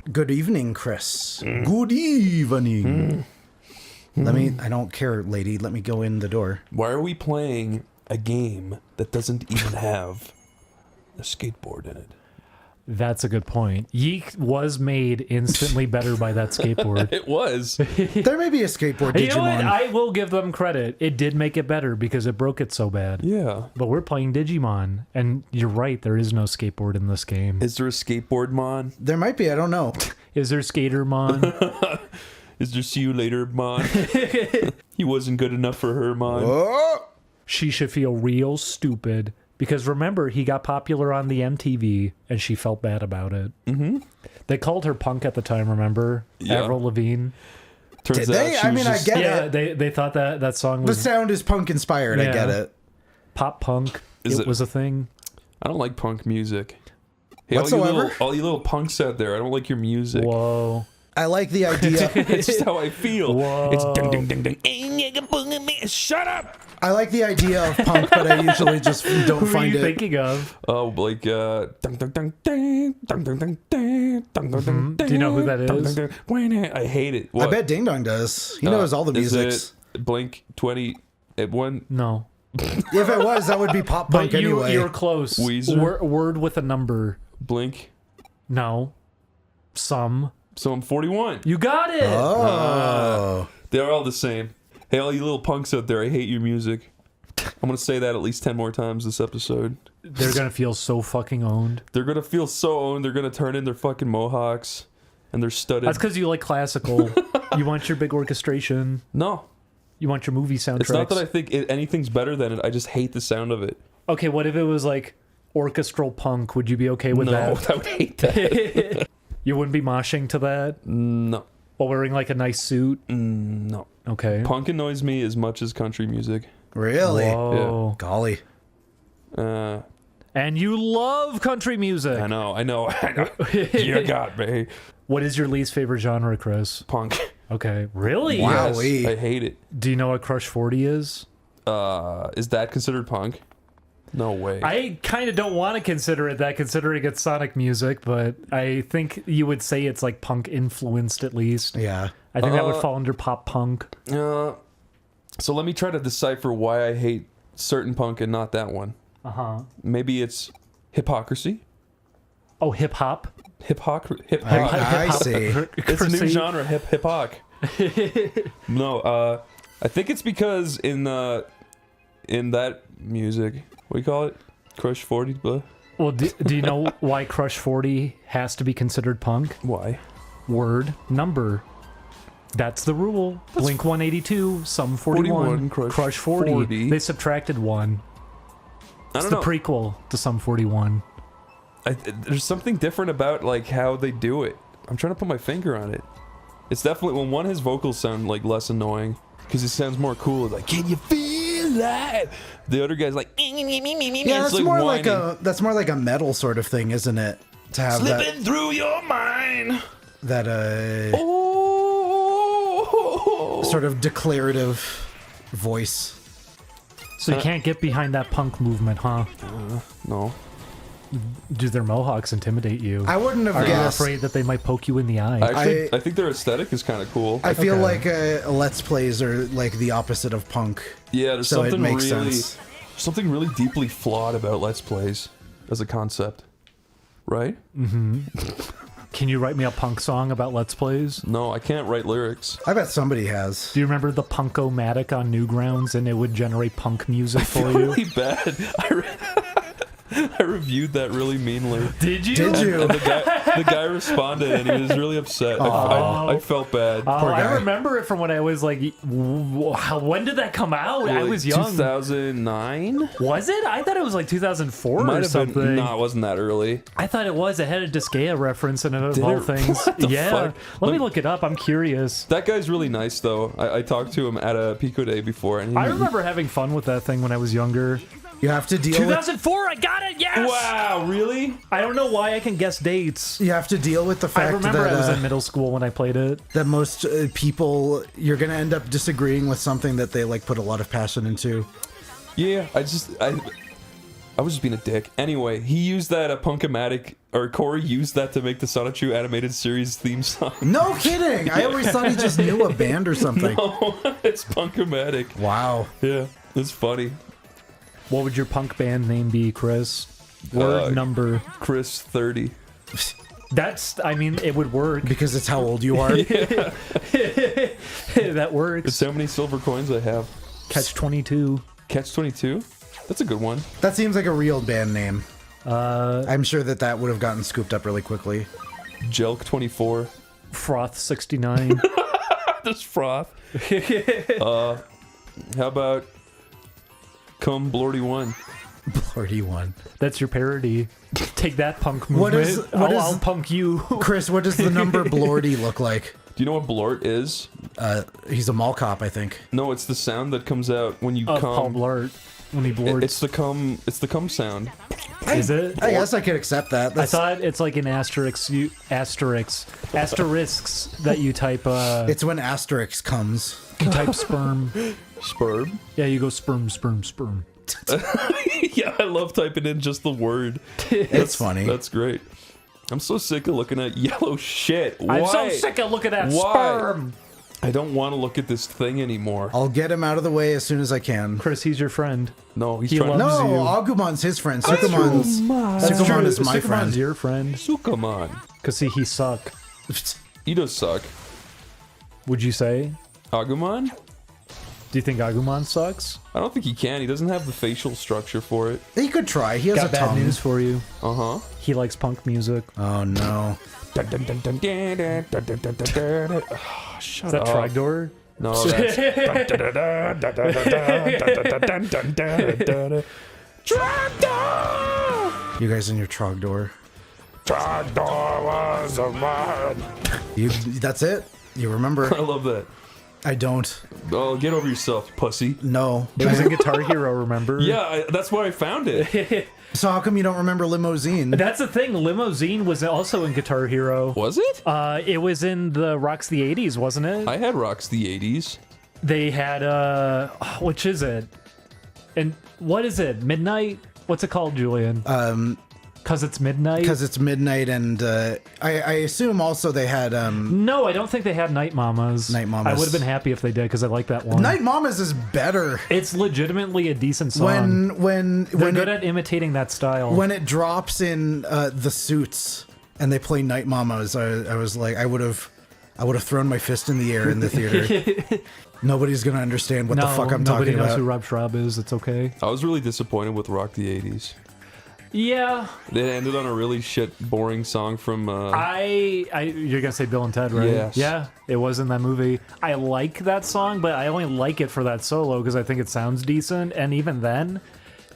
Good evening, Chris. Good evening. I don't care, lady. Let me go in the door. Why are we playing a game that doesn't even have a skateboard in it? That's a good point. Yeek was made instantly better by that skateboard. It was. There may be a skateboard Digimon. You know what? I will give them credit. It did make it better because it broke it so bad. Yeah. But we're playing Digimon, and you're right, there is no skateboard in this game. Is there a skateboard mon? There might be. I don't know. Is there Skatermon? Is there see you later mon? He wasn't good enough for her mon. Oh! She should feel real stupid. Because remember, he got popular on the MTV, and she felt bad about it. Mm-hmm. They called her punk at the time, remember? Yeah. Avril Lavigne. Turns Did out they? she I was mean, just- I get Yeah, it. they thought that song The was sound is punk inspired. I Yeah. get it. pop punk. It was a thing. I don't like punk music. Hey, Whatsoever? all you little punks out there, I don't like your music. Whoa. I like the idea. It's just how I feel. Whoa. It's ding ding ding ding. Shut up. I like the idea of punk, but I usually just don't Who are find you it. thinking of? Oh, like dun dun dun dun dun dun dun dun dun dun dun. Do you know who that is? I hate it. I What? bet Ding Dong does. He knows all the Is musics. it Blink 20 at one? No. If it was, that would be pop But punk anyway. you're close. Weezer? Word with a number. Blink. No. Some. So I'm 41. You got it. Oh. They're all the same. Hey, all you little punks out there, I hate your music. I'm going to say that at least 10 more times this episode. They're going to feel so fucking owned. They're going to feel so owned. They're going to turn in their fucking mohawks and their studded. That's because you like classical. You want your big orchestration. No. You want your movie soundtracks. It's not that I think anything's better than it. I just hate the sound of it. Okay, what if it was like orchestral punk? Would you be okay with No, that? I would hate that. You wouldn't be moshing to that? No. While wearing like a nice suit? No. Okay. Punk annoys me as much as country music. Really? Whoa. Golly. And you love country music. I know. You got me. What is your least favorite genre, Chris? Punk. Okay. Really? Wow. Yes, Wowee. I hate it. Do you know what Crush 40 is? Is that considered punk? No way. I kind of don't want to consider it that, considering it's Sonic music, but I think you would say it's like punk influenced at least. Yeah. I think that would fall under pop punk. So let me try to decipher why I hate certain punk and not that one. Uh-huh. Maybe it's hypocrisy. Oh, hip hop. Hip hop. I see. It's a new genre, hip hop. No, I think it's because in that music, what do you call it? Crush 40, blah. Well, do you know why Crush 40 has to be considered punk? Why? Word, number. That's the rule. Blink 182, Sum 41, 41, Crush 40. They subtracted one. It's the prequel to Sum 41. There's something different about like how they do it. I'm trying to put my finger on it. It's definitely when his vocals sound like less annoying because it sounds more cool. Like, can you feel that? The other guy's like, Yeah, that's more like a metal sort of thing, isn't it? To have slipping through your mind. that sort of declarative voice. So you can't get behind that punk movement, huh? No. Do their mohawks intimidate you? I wouldn't have Are you guessed. afraid that they might poke you in the eye? Actually, I think their aesthetic is kind of cool. I feel Okay. like Let's Plays are like the opposite of punk. Yeah, there's So it something makes really, sense. something really deeply flawed about Let's Plays as a concept, right? Can you write me a punk song about Let's Plays? No, I can't write lyrics. I bet somebody has. Do you remember the Punk-O-Matic on Newgrounds, and it would generate punk music for you? Really bad. I reviewed that really meanly. Did you? Did you? And the guy responded, and he was really upset. I felt bad. Oh, Poor guy. I remember it from when I was like, when did that come out? I Like was young. 2009? Was it? I thought it was like 2004 Might or have something. been. No, it wasn't that early. I thought it was. It had a Disgaea reference in it, of all it? things. What the Yeah. fuck? Let me look it up. I'm curious. That guy's really nice, though. I talked to him at a Pico Day before, and I remember having fun with that thing when I was younger. You have to deal with 2004, I got it, yes! Wow, really? I don't know why I can guess dates. you have to deal with the I fact remember that I was in middle school when I played it. that most people, you're gonna end up disagreeing with something that they like put a lot of passion into. Yeah, I was just being a dick. Anyway, he used that Punk-O-Matic, or Corey used that to make the Sonichu animated series theme song. No kidding. I always thought he just knew a band or something. No, it's Punk-O-Matic. Wow. Yeah, it's funny. What would your punk band name be, Chris? Word number. Chris 30. That's, I mean, it would work. Because it's how old you are. That works. It's how many silver coins I have. Catch 22. Catch 22? That's a good one. That seems like a real band name. I'm sure that would have gotten scooped up really quickly. Jelk 24. Froth 69. There's Froth. How about Come Blorty 1? Blorty 1. That's your parody. Take that, punk movement. I'll punk you. Chris, what does the number Blorty look like? Do you know what blort is? He's a mall cop, I think. No, it's the sound that comes out when you come. Paul Blart. When he blorts. It's the cum sound. Is it? I guess I could accept that. I thought it's like an asterisks that you type. It's when asterisk comes. You type sperm. Sperm? Yeah, you go sperm. Yeah, I love typing in just the word. It's funny. That's great. I'm so sick of looking at yellow shit. Why? I'm so sick of looking at sperm. I don't want to look at this thing anymore. I'll get him out of the way as soon as I can. Chris, he's your friend. No, He trying loves to... No, you. Agumon's his friend. Sukuman is my Sukumon's friend. your friend. Sukuman. Because see, he suck. He does suck. Would you say? Agumon? Do you think Agumon sucks? I don't think he can. He doesn't have the facial structure for it. He could try. He has Got a bad tongue. news for you. Uh-huh. He likes punk music. Oh no. Oh, shut Is that up. Trogdor? No, that's... You guys in your Trogdor. Trogdor was a man. That's it? You remember? I love that. I don't. Oh, get over yourself, pussy. No. It was in Guitar Hero, remember? Yeah, that's where I found it. So how come you don't remember Limousine? That's the thing. Limousine was also in Guitar Hero. Was it? It was in the Rocks the 80s, wasn't it? I had Rocks the 80s. They had which is it? And what is it? Midnight? What's it called, Julian? Cause it's midnight. Because it's midnight, and I assume also they had No, I don't think they had Night Mamas. Night Mamas. I would have been happy if they did because I like that one. Night Mamas is better. It's legitimately a decent song. When They're good at imitating that style. when it drops in the Suits and they play Night Mamas, I was like, I would have thrown my fist in the air in the theater. Nobody's gonna understand what the fuck I'm nobody talking knows about. who Rob Schraub is. It's okay. I was really disappointed with Rock the 80s. Yeah, They ended on a really shit, boring song from... you're gonna say Bill and Ted, right? Yes. Yeah, it was in that movie. I like that song, but I only like it for that solo because I think it sounds decent. And even then,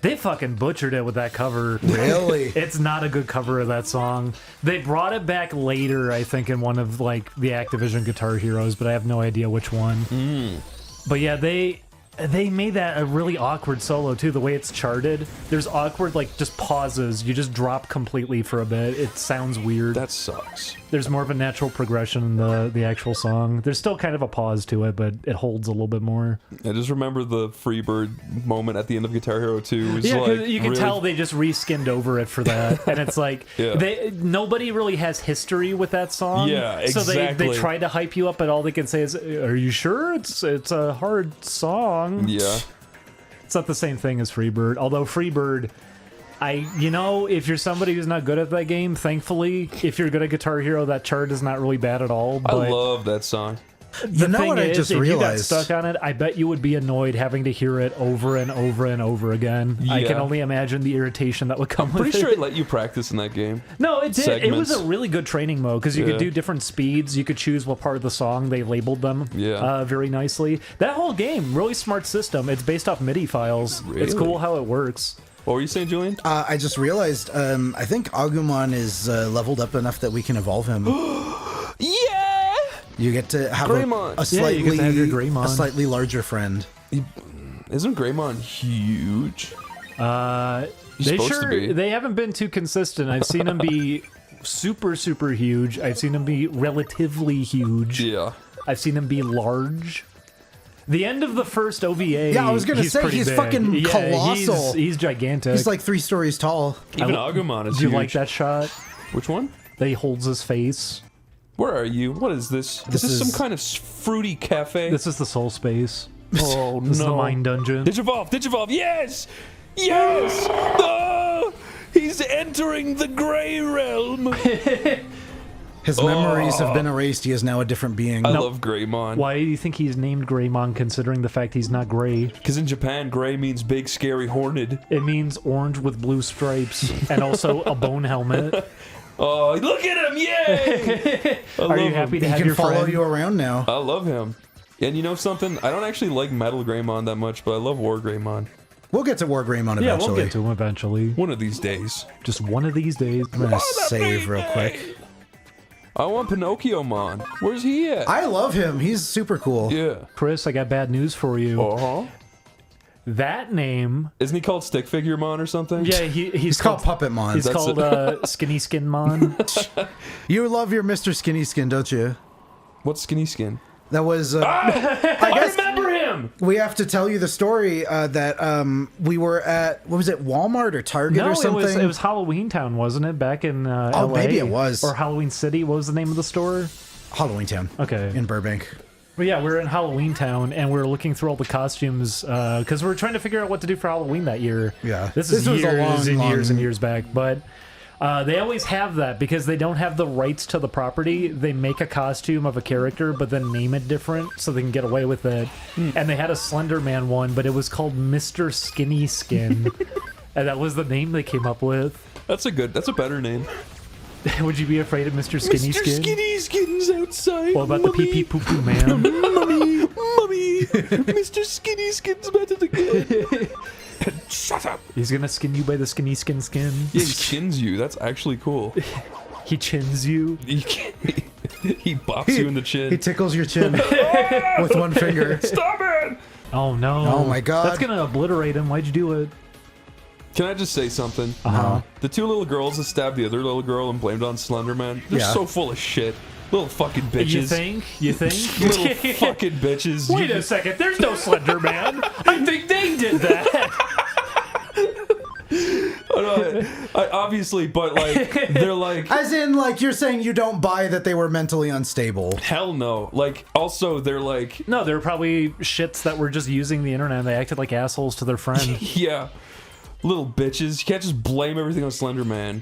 they fucking butchered it with that cover. Really? It's not a good cover of that song. They brought it back later, I think, in one of like the Activision Guitar Heroes, but I have no idea which one. But yeah, they made that a really awkward solo too. The way it's charted, there's awkward like just pauses. You just drop completely for a bit. It sounds weird. That sucks. There's more of a natural progression in the actual song. There's still kind of a pause to it, but it holds a little bit more. I just remember the Freebird moment at the end of Guitar Hero 2. Was Yeah, 'cause like, you can really... tell they just reskinned over it for that, and it's like nobody really has history with that song. Yeah, So exactly. they try to hype you up, but all they can say is, "Are you sure it's a hard song?" Yeah. It's not the same thing as Freebird. Although Freebird, if you're somebody who's not good at that game, thankfully, if you're good at Guitar Hero, that chart is not really bad at all. But I love that song. You know what I just if realized? you got stuck on it, I bet you would be annoyed having to hear it over and over and over again. I can Yeah. only imagine the irritation that would come with Pretty it. sure it let you practice in that game. No, it did. It was Segments. a really good training mode because you could do different speeds. You could choose what part of the song. They labeled them very nicely. That whole game, really smart system. It's based off MIDI files. It's Really? cool how it works. What were you saying, Julian? I just realized. I think Agumon is leveled up enough that we can evolve him. Yeah! You get to have Greymon. a Yeah, you get to have your Greymon. a slightly larger friend. Isn't Greymon huge? He's They supposed to be. They haven't been too consistent. I've seen them be super huge. I've seen them be relatively huge. Yeah. I've seen them be large. The end of the first OVA. Yeah, I was gonna say, pretty he's big. fucking colossal. He's gigantic. He's like 3 stories tall. Even Agumon is Do you huge. like that shot? Which one? That he holds his face. Where are you? What is this? Is this some kind of fruity cafe? This is the soul space. Oh This is the no! mind dungeon. Digivolve! Yes! Yes! Oh! He's entering the Grey Realm. His memories have been erased. He is now a different being. I love Greymon. Why do you think he's named Greymon, considering the fact he's not gray? Because in Japan, gray means big, scary, horned. It means orange with blue stripes and also a bone helmet. Oh, look at him! Yay! Are you happy to He have can your follow friend? you around now. I love him. And you know something? I don't actually like Metal Greymon that much, but I love War Greymon. We'll get to War Greymon eventually. Yeah, we'll get to him eventually. One of these days. Just one of these days. I'm gonna save real quick. I want Pinocchio-mon. Where's he at? I love him. He's super cool. Yeah. Chris, I got bad news for you. Uh-huh. That name... Isn't he called Stick Figure Mon or something? Yeah, he's called Puppet Mon. He's called Skinny Skin Mon. You love your Mr. Skinny Skin, don't you? What's Skinny Skin? That was. I remember him! We have to tell you the story that we were at. What was it? Walmart or Target No, or something? it was Halloween Town, wasn't it? Back in LA? Oh, maybe it was. Or Halloween City. What was the name of the store? Halloween Town. Okay. In Burbank. Well, yeah, we're in Halloween Town, and we're looking through all the costumes because we're trying to figure out what to do for Halloween that year. Yeah. This This is was a years and long- years and years back, but they always have that because they don't have the rights to the property. They make a costume of a character, but then name it different so they can get away with it. And they had a Slender Man one, but it was called Mr. Skinny Skin, and that was the name they came up with. That's a better name. Would you be afraid of Mr. Skinny Mr. Skin? Skinny Skin's outside. What about the pee pee poo poo man? Mummy! Mr. Skinny Skin's about to go. Shut up! He's gonna skin you by the skinny skin. Yeah, he chins you. That's actually cool. He chins you. He bops you in the chin. He tickles your chin with one finger. Stop it! Oh no! Oh, my God. That's gonna obliterate him. Why'd you do it? Can I just say something? Uh-huh. The 2 little girls that stabbed the other little girl and blamed it on Slenderman, they're Yeah. so full of shit. Little fucking bitches. You think? You think? Little fucking bitches. Wait a second. There's no Slender Man. I think they did that. I obviously, but like, they're like, As in, like, you're saying you don't buy that they were mentally unstable. hell no. Like, also, they're like, No, they were probably shits that were just using the internet. And they acted like assholes to their friend. yeah, little bitches. You can't just blame everything on Slenderman.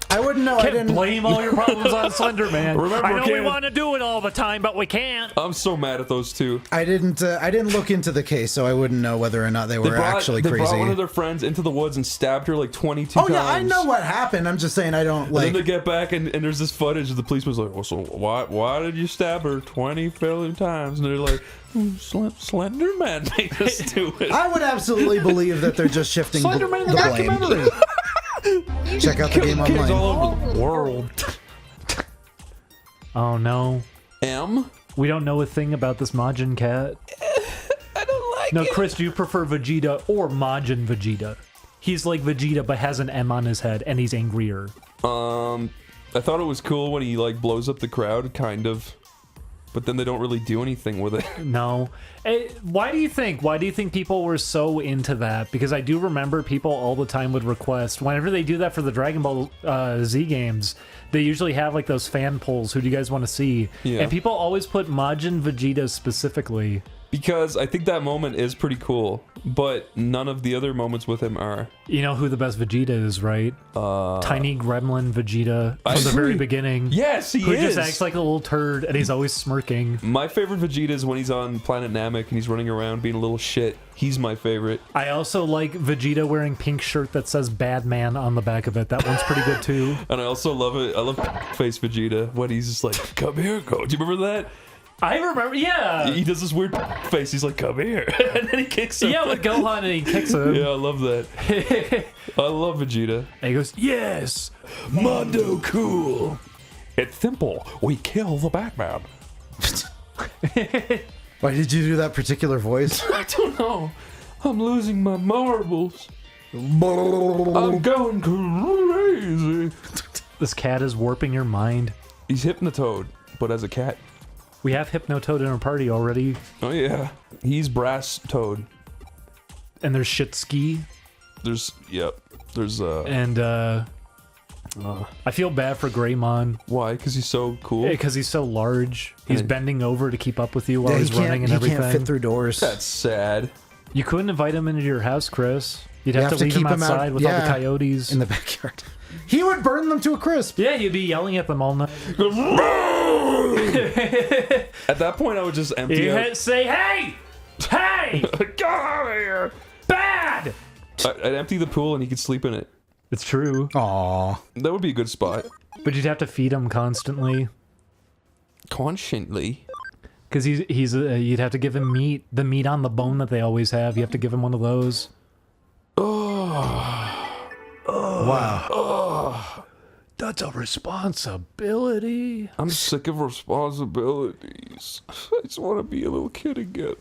I wouldn't know. I Can't didn't blame all your problems on Slender Man. Remember, I know we kid? want to do it all the time, but we can't. I'm so mad at those 2. I didn't look into the case, so I wouldn't know whether or not they were actually they crazy. brought one of their friends into the woods and stabbed her like 22 Oh times. yeah, I know what happened. I'm just saying I don't And like. then they get back and there's this footage of the policeman's like, well, so why did you stab her 20 billion times? And they're like, Slender Man made us do it. I would absolutely believe that they're just shifting Slender Man in the the blame. documentary. Check out the game Kids online. all over the world. Oh no. M? We don't know a thing about this Majin cat. I don't like No, it. Chris, do you prefer Vegeta or Majin Vegeta? He's like Vegeta, but has an M on his head, and he's angrier. I thought it was cool when he like blows up the crowd, kind of. But then they don't really do anything with it. No. Why do you think? Why do you think people were so into that? Because I do remember people all the time would request, whenever they do that for the Dragon Ball Z games, they usually have like those fan polls, who do you guys want to see? Yeah. And people always put Majin Vegeta specifically. Because I think that moment is pretty cool, but none of the other moments with him are. You know who the best Vegeta is, right? Tiny Gremlin Vegeta I from the very agree. beginning. Yes, he Who is. just acts like a little turd, and he's always smirking. My favorite Vegeta is when he's on Planet Namek and he's running around being a little shit. He's my favorite. I also like Vegeta wearing pink shirt that says "Bad Man" on the back of it. That one's pretty good too. And I also love it. I love face Vegeta when he's just like, "Come here, go." Do you remember that? I remember, yeah. He does this weird face. He's like, "Come here," and then he kicks him. Yeah, with Gohan and he kicks him. Yeah, I love that. I love Vegeta. And he goes, yes. Mondo cool. It's simple. We kill the Batman. Why did you do that particular voice? I don't know. I'm losing my marbles. I'm going crazy. This cat is warping your mind. He's Hypnotoad, but as a cat. We have Hypnotoad in our party already. Oh yeah, he's Brass Toad. And there's Shitski. There's And I feel bad for Greymon. Why? Because he's so cool. Because he's so large. He's And- bending over to keep up with you while Yeah, he's running and he everything. can't fit through doors. That's sad. You couldn't invite him into your house, Chris. You'd You have to leave him keep him out- outside with all the yeah, coyotes. in the backyard. He would burn them to a crisp. Yeah, you'd be yelling at them all night. At that point, I would just empty out. Say, hey! Hey! Get out of here! Bad! I'd empty the pool and he could sleep in it. It's true. Aw. That would be a good spot. But you'd have to feed him constantly. Constantly. Because you'd have to give him meat. The meat on the bone that they always have. You have to give him one of those. Wow. That's a responsibility. I'm sick of responsibilities. I just want to be a little kid again.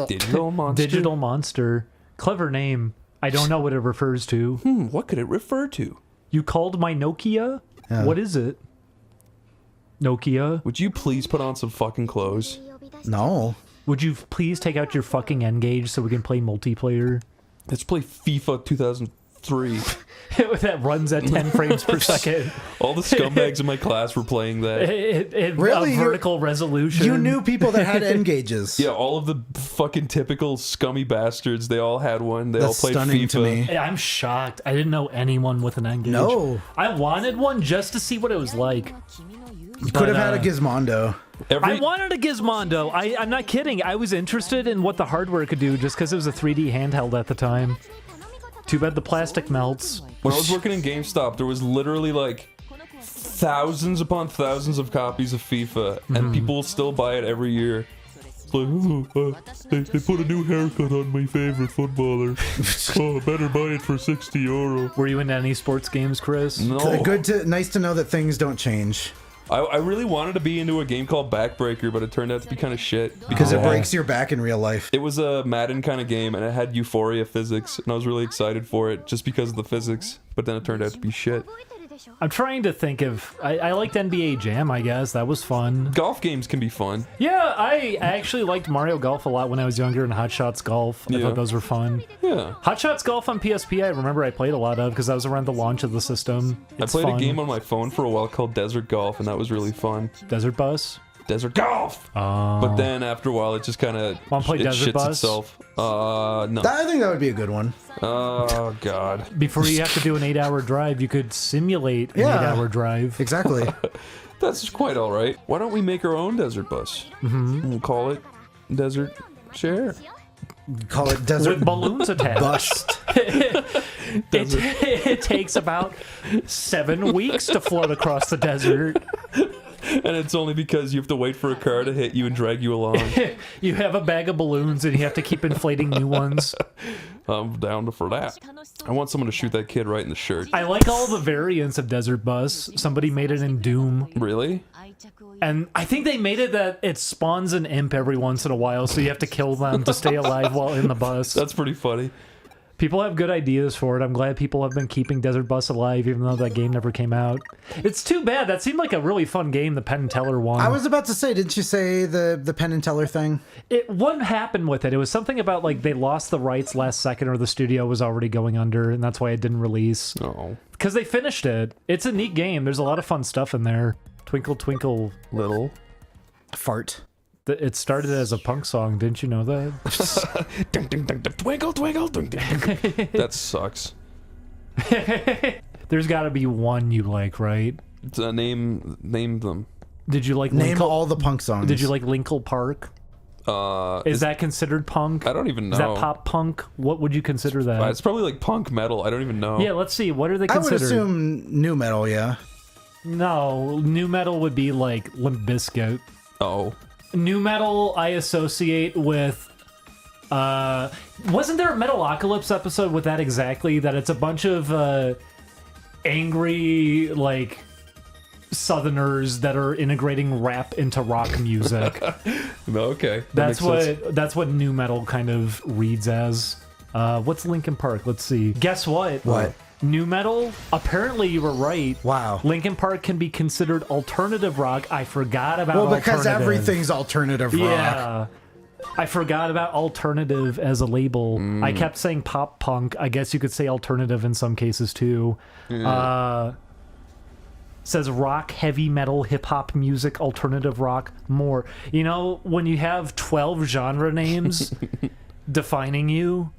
Digital monster. Digital monster. Clever name. I don't know what it refers to. What could it refer to? You called my Nokia? Yeah. What is it? Nokia? Would you please put on some fucking clothes? No. Would you please take out your fucking N-Gage so we can play multiplayer? Let's play FIFA 2003. That runs at 10 frames per second. All the scumbags in my class were playing that. Really? A vertical resolution. You knew people that had N gauges. Yeah, all of the fucking typical scummy bastards, they all had one. They That's all played stunning FIFA. to me. Hey, I'm shocked. I didn't know anyone with an N-Gage. No. I wanted one just to see what it was like. You could have had a Gizmondo. I wanted a Gizmondo. I'm not kidding. I was interested in what the hardware could do just because it was a 3D handheld at the time. Too bad the plastic melts. When I was working in GameStop, there was literally like thousands upon thousands of copies of FIFA, and people still buy it every year. It's like, they put a new haircut on my favorite footballer. Oh, I better buy it for €60. Were you into any sports games, Chris? No. Nice to know that things don't change. I really wanted to be into a game called Backbreaker, but it turned out to be kind of shit. Because it breaks your back in real life. It was a Madden kind of game, and it had Euphoria physics, and I was really excited for it just because of the physics, but then it turned out to be shit. I'm trying to think of... I liked NBA Jam, I guess. That was fun. Golf games can be fun. Yeah, I actually liked Mario Golf a lot when I was younger and Hot Shots Golf. I Yeah. thought those were fun. Yeah. Hot Shots Golf on PSP, I remember I played a lot of because that was around the launch of the system. I It's played fun. a game on my phone for a while called Desert Golf, and that was really fun. Desert Bus. Desert Golf! But then after a while, it just kind of Wanna play Desert shits Bus? itself. No. I think that would be a good one. Oh, God. Before you have to do an 8-hour drive, you could simulate an Yeah. 8-hour drive. Exactly. That's quite all right. Why don't we make our own Desert Bus? We'll call it Desert Share. Call it Desert With balloons attached. Bust. It takes about 7 weeks to float across the desert. And it's only because you have to wait for a car to hit you and drag you along. You have a bag of balloons and you have to keep inflating new ones. I'm down for that. I want someone to shoot that kid right in the shirt. I like all the variants of Desert Bus. Somebody made it in Doom. Really? And I think they made it that it spawns an imp every once in a while, so you have to kill them to stay alive while in the bus. That's pretty funny. People have good ideas for it. I'm glad people have been keeping Desert Bus alive, even though that game never came out. It's too bad. That seemed like a really fun game, the Penn and Teller one. I was about to say, didn't you say the Penn and Teller thing? What happened with it? It was something about, like, they lost the rights last second or the studio was already going under, and that's why it didn't release. Oh. Because they finished it. It's a neat game. There's a lot of fun stuff in there. Twinkle, twinkle. Little. Fart. It started as a punk song. Didn't you know that? Ding, ding, ding, ding, twinkle, twinkle, ding, ding. That sucks. There's got to be one you like, right? Name them. Did you like Name Linkle? all the punk songs. Did you like Linkle Park? Is that considered punk? I don't even know. Is that pop punk? What would you consider that? It's probably like punk metal. I don't even know. Yeah, let's see. What are they I would considered? assume new metal, yeah. No, new metal would be like Limp Bizkit. Oh. New metal I associate with wasn't there a Metalocalypse episode with that exactly, that it's a bunch of angry like southerners that are integrating rap into rock music. Okay. That's what new metal kind of reads as. What's Linkin Park? Let's see. Guess what? What? New metal? Apparently you were right. Wow. Linkin Park can be considered alternative rock. I forgot about because alternative. everything's alternative rock. Yeah. I forgot about alternative as a label. I kept saying pop punk. I guess you could say alternative in some cases too. Says rock, heavy metal, hip hop music, alternative rock, more. You know, when you have 12 genre names defining you,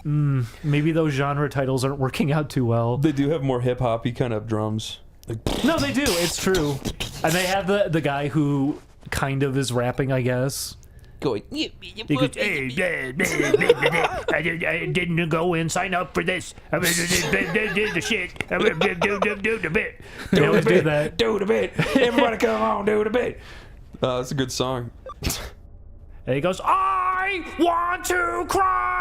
maybe those genre titles aren't working out too well. They do have more hip hoppy kind of drums. Like, No, they do. It's true. And they have the guy who kind of is rapping, I guess. going. He goes, hey, I didn't go and sign up for this. I did the shit. Do the bit. They always do that. Do the bit. Everybody come on, do the bit. That's a good song. And he goes, I want to cry.